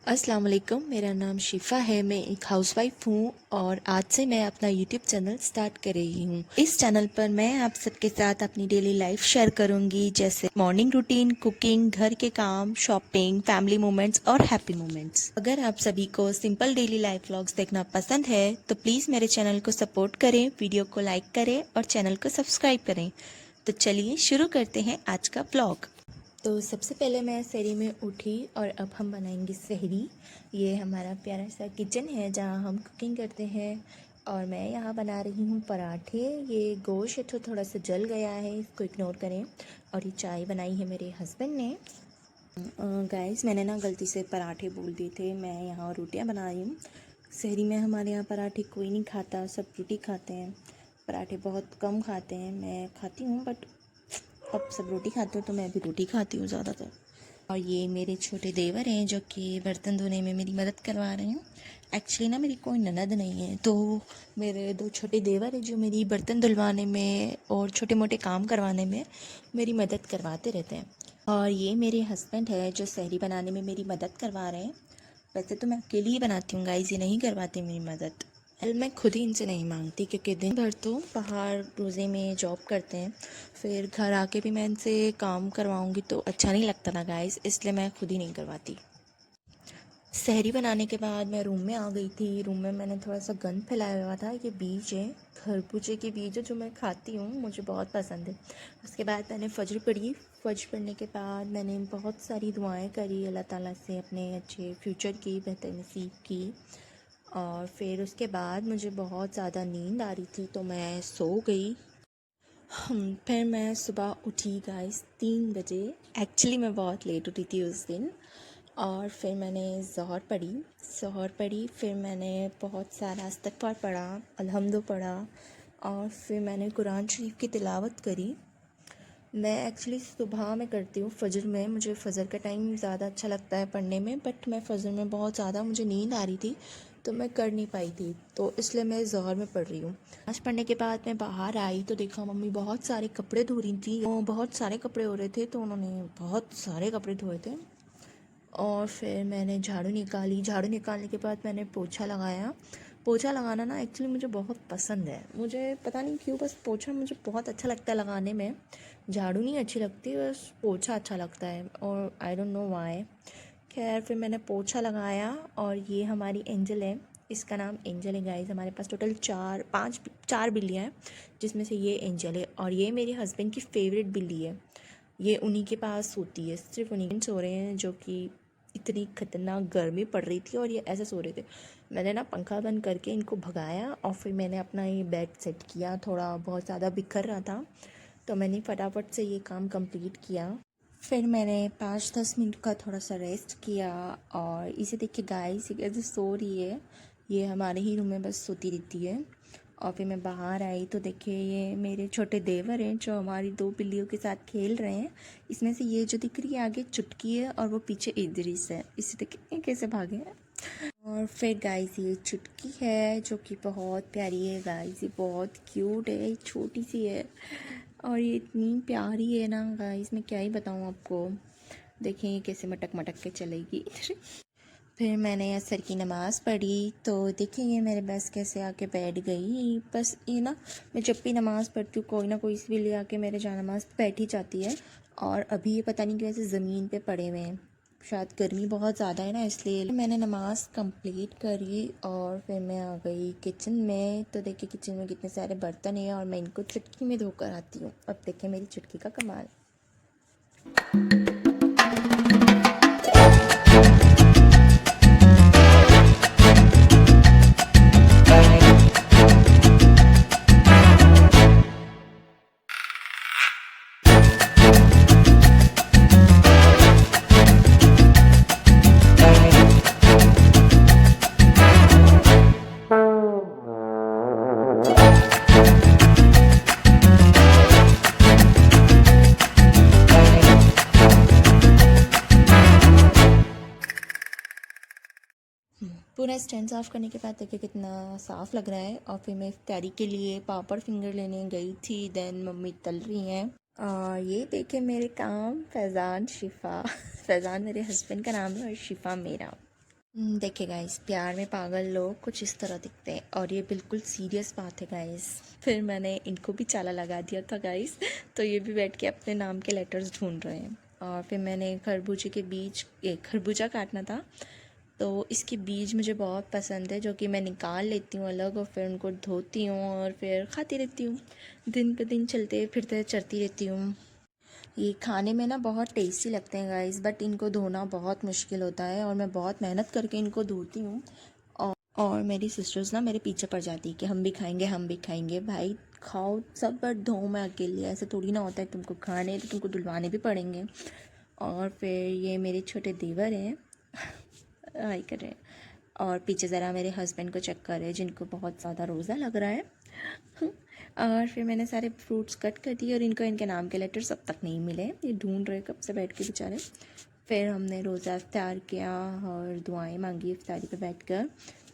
अस्सलाम वालेकुम। मेरा नाम शिफ़ा है। मैं एक हाउसवाइफ हूँ और आज से मैं अपना यूट्यूब चैनल स्टार्ट कर रही हूँ। इस चैनल पर मैं आप सबके साथ अपनी डेली लाइफ शेयर करूँगी, जैसे मॉर्निंग रूटीन, कुकिंग, घर के काम, शॉपिंग, फैमिली मोमेंट्स और हैप्पी मोमेंट्स। अगर आप सभी को सिंपल डेली लाइफ व्लॉग्स देखना पसंद है तो प्लीज़ मेरे चैनल को सपोर्ट करें, वीडियो को लाइक करें और चैनल को सब्सक्राइब करें। तो चलिए शुरू करते हैं आज का व्लॉग। तो सबसे पहले मैं सहरी में उठी और अब हम बनाएंगे सहरी। ये हमारा प्यारा सा किचन है जहाँ हम कुकिंग करते हैं और मैं यहाँ बना रही हूँ पराठे। ये गोश्त तो थोड़ा सा जल गया है, इसको इग्नोर करें। और ये चाय बनाई है मेरे हस्बैंड ने। गाइस, मैंने ना गलती से पराठे बोल दिए थे। मैं यहाँ रोटियाँ बना रही हूँ। सहरी में हमारे यहाँ पराठे कोई नहीं खाता, सब रोटी खाते हैं। पराठे बहुत कम खाते हैं, मैं खाती हूँ बट अब सब रोटी खाते हो तो मैं भी रोटी खाती हूँ ज़्यादातर। और ये मेरे छोटे देवर हैं जो कि बर्तन धोने में मेरी मदद करवा रहे हैं। एक्चुअली ना मेरी कोई ननद नहीं है, तो मेरे दो छोटे देवर हैं जो मेरी बर्तन धुलवाने में और छोटे मोटे काम करवाने में मेरी मदद करवाते रहते हैं। और ये मेरे हस्बैंड है जो सहरी बनाने में मेरी मदद करवा रहे हैं। वैसे तो मैं अकेली ही बनाती हूँ गाइस, ये नहीं करवाती मेरी मदद। मैं खुद ही इनसे नहीं मांगती क्योंकि दिन भर तो बाहर रोज़े में जॉब करते हैं, फिर घर आके भी मैं इनसे काम करवाऊँगी तो अच्छा नहीं लगता ना गाइस, इसलिए मैं खुद ही नहीं करवाती। सहरी बनाने के बाद मैं रूम में आ गई थी। रूम में मैंने थोड़ा सा गंद फैलाया हुआ था। ये बीज है, खरबूजे के बीज है जो मैं खाती हूँ, मुझे बहुत पसंद है। उसके बाद मैंने फ़जर पढ़ी। फ़जर पढ़ने के बाद मैंने बहुत सारी दुआएं करी अल्लाह ताला से, अपने अच्छे फ्यूचर की बेहतर नसीब की। और फिर उसके बाद मुझे बहुत ज़्यादा नींद आ रही थी तो मैं सो गई। फिर मैं सुबह उठी गाइस 3 बजे। एक्चुअली मैं बहुत लेट उठी थी उस दिन। और फिर मैंने ज़ोहर पढ़ी, फिर मैंने बहुत सारा इस्तग़फ़ार पढ़ा, अलहम्दु पढ़ा और फिर मैंने कुरान शरीफ की तिलावत करी। मैं एक्चुअली सुबह में करती हूँ फ़जर में, मुझे फ़जर का टाइम ज़्यादा अच्छा लगता है पढ़ने में, बट मैं फ़जर में बहुत ज़्यादा मुझे नींद आ रही थी तो मैं कर नहीं पाई थी, तो इसलिए मैं ज़ोहर में पढ़ रही हूँ। आज पढ़ने के बाद मैं बाहर आई तो देखा मम्मी बहुत सारे कपड़े धो रही थी। बहुत सारे कपड़े हो रहे थे तो उन्होंने बहुत सारे कपड़े धोए थे। और फिर मैंने झाड़ू निकाली। झाड़ू निकालने के बाद मैंने पोछा लगाया। पोछा लगाना ना एक्चुअली मुझे बहुत पसंद है, मुझे पता नहीं क्यों, बस पोछा मुझे बहुत अच्छा लगता है लगाने में। झाड़ू नहीं अच्छी लगती, बस पोछा अच्छा लगता है और आई डोंट नो व्हाई। खैर फिर मैंने पोछा लगाया और ये हमारी एंजल है, इसका नाम एंजल है गाइस। हमारे पास टोटल चार बिल्लियाँ हैं जिसमें से ये एंजल है और ये मेरे हस्बैंड की फेवरेट बिल्ली है। ये उन्हीं के पास सोती है, सिर्फ उन्हीं सो रहे हैं, जो कि इतनी खतरनाक गर्मी पड़ रही थी और ये ऐसे सो रहे थे। मैंने ना पंखा बंद करके इनको भगाया और फिर मैंने अपना ये बेड सेट किया। थोड़ा बहुत ज़्यादा बिखर रहा था तो मैंने फटाफट से ये काम कंप्लीट किया। फिर मैंने 5-10 मिनट का थोड़ा सा रेस्ट किया और इसे देखिए गाइस, ये कैसे सो रही है। ये हमारे ही रूम में बस सोती रहती है। और फिर मैं बाहर आई तो देखिए ये मेरे छोटे देवर हैं जो हमारी दो बिल्लियों के साथ खेल रहे हैं। इसमें से ये जो दिख रही है आगे चुटकी है और वो पीछे इदरीस है। इसे देखिए कैसे भागे हैं। और फिर गाइस ये चुटकी है जो कि बहुत प्यारी है गाइस, ये बहुत क्यूट है, छोटी सी है और ये इतनी प्यारी है ना गाइस, मैं क्या ही बताऊँ आपको। देखें ये कैसे मटक मटक के चलेगी। फिर मैंने असर की नमाज़ पढ़ी तो देखिए ये मेरे बस कैसे आके बैठ गई। बस ये ना, मैं जब भी नमाज़ पढ़ती हूँ कोई ना कोई इसी लिए आके मेरे जा नमाज़ बैठ ही जाती है। और अभी ये पता नहीं कैसे ज़मीन पे पड़े हुए हैं, शायद गर्मी बहुत ज़्यादा है ना इसलिए। मैंने नमाज़ कंप्लीट करी और फिर मैं आ गई किचन में। तो देखिए किचन में कितने सारे बर्तन हैं और मैं इनको चुटकी में धोकर आती हूँ। अब देखिए मेरी चुटकी का कमाल। पूरा स्टैंड साफ़ करने के बाद देखिए कितना साफ़ लग रहा है। और फिर मैं इफ्तारी के लिए पापड़ फिंगर लेने गई थी, देन मम्मी तल रही हैं। ये देखिए मेरे काम, फैज़ान शिफ़ा। फैज़ान मेरे हस्बैंड का नाम है और शिफ़ा मेरा। देखिए गाइस, प्यार में पागल लोग कुछ इस तरह दिखते हैं और ये बिल्कुल सीरियस बात है गाइस। फिर मैंने इनको भी चाला लगा दिया था गाइस, तो ये भी बैठ के अपने नाम के लेटर्स ढूंढ रहे हैं। और फिर मैंने खरबूजे के बीज, एक खरबूजा काटना था, तो इसके बीज मुझे बहुत पसंद है, जो कि मैं निकाल लेती हूँ अलग और फिर उनको धोती हूँ और फिर खाती रहती हूँ। दिन पे दिन चलते फिरते चरती रहती हूँ। ये खाने में ना बहुत टेस्टी लगते हैं गाइस, बट इनको धोना बहुत मुश्किल होता है और मैं बहुत मेहनत करके इनको धोती हूँ। और मेरी सिस्टर्स ना मेरे पीछे पड़ जाती है कि हम भी खाएंगे, हम भी खाएंगे। भाई खाओ सब, बट धो मैं अकेले, ऐसे थोड़ी ना होता है। तुमको खाने हैं तो तुमको धुलवाने भी पड़ेंगे। और फिर ये मेरे छोटे देवर हैं, हाय कर रहे हैं। और पीछे ज़रा मेरे हस्बैंड को चेक कर रहे हैं, जिनको बहुत ज़्यादा रोज़ा लग रहा है। और फिर मैंने सारे फ्रूट्स कट कर दिए और इनको इनके नाम के लेटर्स अब तक नहीं मिले, ये ढूंढ रहे कब से बैठ के बेचारे। फिर हमने रोज़ा इफ्तार किया और दुआएं मांगी इफ्तारी पे बैठकर।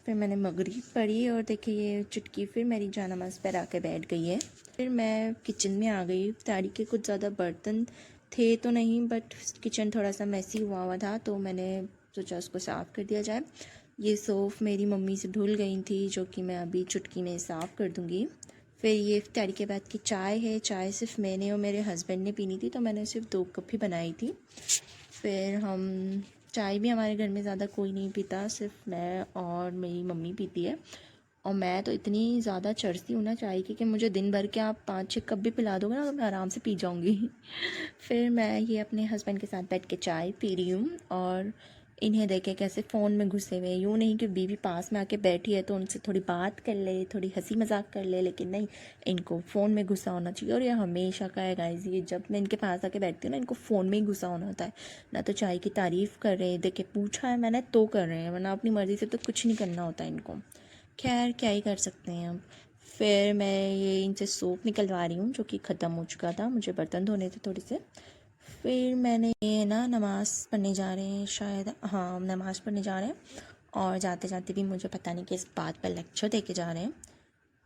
फिर मैंने मगरिब पढ़ी और देखिए ये चुटकी फिर मेरी जानमाज़ पर आके बैठ गई है। फिर मैं किचन में आ गई। इफ्तारी के कुछ ज़्यादा बर्तन थे तो नहीं, बट किचन थोड़ा सा मैसी हुआ था, तो मैंने सोचा उसको साफ़ कर दिया जाए। ये सोफ़ मेरी मम्मी से धुल गई थी, जो कि मैं अभी चुटकी में साफ़ कर दूँगी। फिर ये इफ्तारी के बाद की चाय है। चाय सिर्फ मैंने और मेरे हस्बैंड ने पीनी थी, तो मैंने सिर्फ 2 कप ही बनाई थी। फिर हम चाय भी हमारे घर में ज़्यादा कोई नहीं पीता, सिर्फ मैं और मेरी मम्मी पीती है। और मैं तो इतनी ज़्यादा चढ़ती हूँ ना चाय की कि मुझे दिन भर के आप 5-6 कप भी पिला दोगे ना तो मैं आराम से पी जाऊँगी। फिर मैं ये अपने हस्बैंड के साथ बैठ के चाय पी रही हूँ और इन्हें देखे कैसे फ़ोन में घुसे हुए हैं। यूँ नहीं कि बीवी पास में आके बैठी है तो उनसे थोड़ी बात कर ले, थोड़ी हंसी मजाक कर ले, लेकिन नहीं, इनको फ़ोन में घुसा होना चाहिए। और ये हमेशा का है गाइस, ये जब मैं इनके पास आके बैठती हूँ ना, इनको फ़ोन में ही घुसा होना होता है। ना तो चाय की तारीफ़ कर रहे हैं, देखे पूछा है मैंने तो कर रहे हैं, वरना अपनी मर्ज़ी से तो कुछ नहीं करना होता इनको। खैर क्या ही कर सकते हैं अब। फिर मैं ये इनसे सोप निकलवा रही हूँ, जो कि ख़त्म हो चुका था, मुझे बर्तन धोने थे थोड़े से। फिर मैंने ये ना नमाज़ पढ़ने जा रहे हैं शायद, हाँ नमाज़ पढ़ने जा रहे हैं। और जाते जाते भी मुझे पता नहीं किस बात पर लेक्चर दे के जा रहे हैं।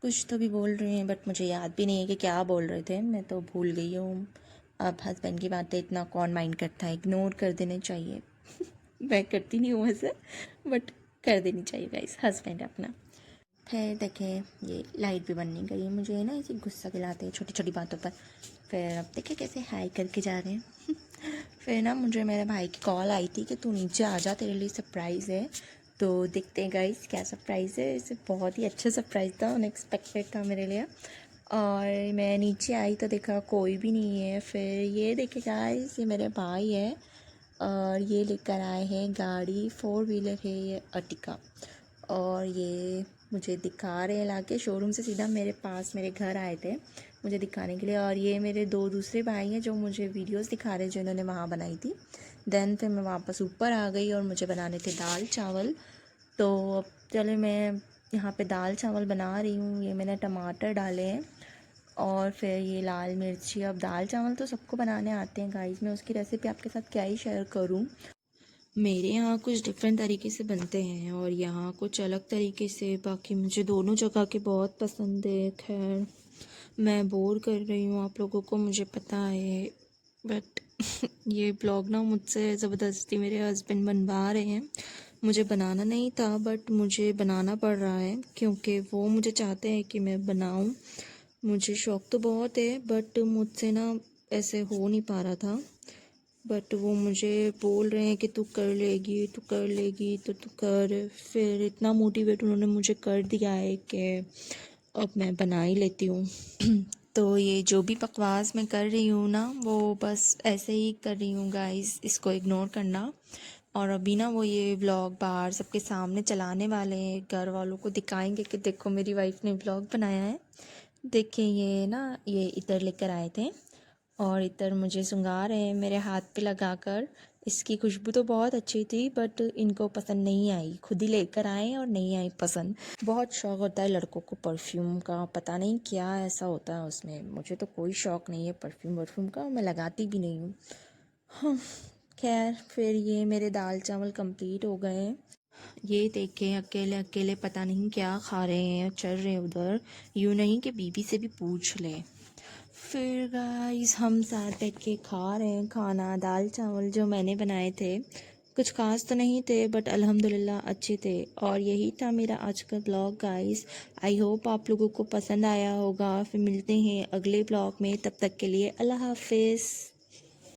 कुछ तो भी बोल रहे हैं, बट मुझे याद भी नहीं है कि क्या बोल रहे थे, मैं तो भूल गई हूँ। अब हस्बैंड की बातें इतना कौन माइंड करता है, इग्नोर कर देने चाहिए। मैं करती नहीं हूँ वैसे, बट कर देनी चाहिए गाइस, हस्बैंड अपना। फिर देखें ये लाइट भी बन नहीं गई, मुझे ना ऐसे गुस्सा दिलाते हैं छोटी छोटी बातों पर। फिर अब देखें कैसे हाई करके जा रहे हैं। फिर ना मुझे मेरे भाई की कॉल आई थी कि तू नीचे आ जा, तेरे लिए सरप्राइज़ है। तो देखते हैं गाइस क्या सरप्राइज़ है। इसे बहुत ही अच्छा सरप्राइज़ था, अनएक्सपेक्टेड था मेरे लिए। और मैं नीचे आई तो देखा कोई भी नहीं है। फिर ये देखे गाइस, ये मेरे भाई है और ये लेकर आए हैं गाड़ी, 4 व्हीलर है ये अर्टिका। और ये मुझे दिखा रहे हैं लाके, शोरूम से सीधा मेरे पास मेरे घर आए थे मुझे दिखाने के लिए। और ये मेरे 2 दूसरे भाई हैं जो मुझे वीडियोस दिखा रहे हैं, जो इन्होंने वहाँ बनाई थी। देन फिर मैं वापस ऊपर आ गई और मुझे बनाने थे दाल चावल। तो अब चले मैं यहाँ पे दाल चावल बना रही हूँ। ये मैंने टमाटर डाले हैं और फिर ये लाल मिर्ची। अब दाल चावल तो सबको बनाने आते हैं गाइस, मैं उसकी रेसिपी आपके साथ क्या ही शेयर करूँ। मेरे यहाँ कुछ डिफरेंट तरीके से बनते हैं और यहाँ कुछ अलग तरीके से। बाकी मुझे दोनों जगह के बहुत पसंद है। खैर मैं बोर कर रही हूँ आप लोगों को, मुझे पता है, बट ये ब्लॉग ना मुझसे ज़बरदस्ती मेरे हस्बैंड बनवा रहे हैं। मुझे बनाना नहीं था, बट मुझे बनाना पड़ रहा है क्योंकि वो मुझे चाहते हैं कि मैं बनाऊँ। मुझे शौक़ तो बहुत है, बट मुझसे ना ऐसे हो नहीं पा रहा था। बट वो मुझे बोल रहे हैं कि तू कर लेगी, तू कर लेगी, तो तू कर। फिर इतना मोटिवेट उन्होंने मुझे कर दिया है कि अब मैं बना ही लेती हूँ। तो ये जो भी बकवास मैं कर रही हूँ ना, वो बस ऐसे ही कर रही हूँ गाइस, इसको इग्नोर करना। और अभी ना वो ये व्लॉग बाहर सबके सामने चलाने वाले हैं, घर वालों को दिखाएंगे कि देखो मेरी वाइफ ने व्लॉग बनाया है। देखिए ये ना ये इतर लेकर आए थे और इतर मुझे सुंघा रहे हैं मेरे हाथ पे लगाकर। इसकी खुशबू तो बहुत अच्छी थी, बट इनको पसंद नहीं आई, खुद ही लेकर आए और नहीं आई पसंद। बहुत शौक़ होता है लड़कों को परफ्यूम का, पता नहीं क्या ऐसा होता है उसमें। मुझे तो कोई शौक़ नहीं है परफ्यूम वर्फ्यूम का, मैं लगाती भी नहीं हूँ। हाँ खैर, फिर ये मेरे दाल चावल कंप्लीट हो गए हैं। ये देखें अकेले अकेले पता नहीं क्या खा रहे हैं, चल रहे हैं उधर। यूँ नहीं कि बीबी से भी पूछ ले। फिर गाइस हम साथ बैठ के खा रहे हैं खाना, दाल चावल जो मैंने बनाए थे। कुछ खास तो नहीं थे बट अल्हम्दुलिल्लाह अच्छे थे। और यही था मेरा आज का ब्लॉग गाइस। आई होप आप लोगों को पसंद आया होगा। फिर मिलते हैं अगले ब्लॉग में, तब तक के लिए अल्लाह हाफिज़।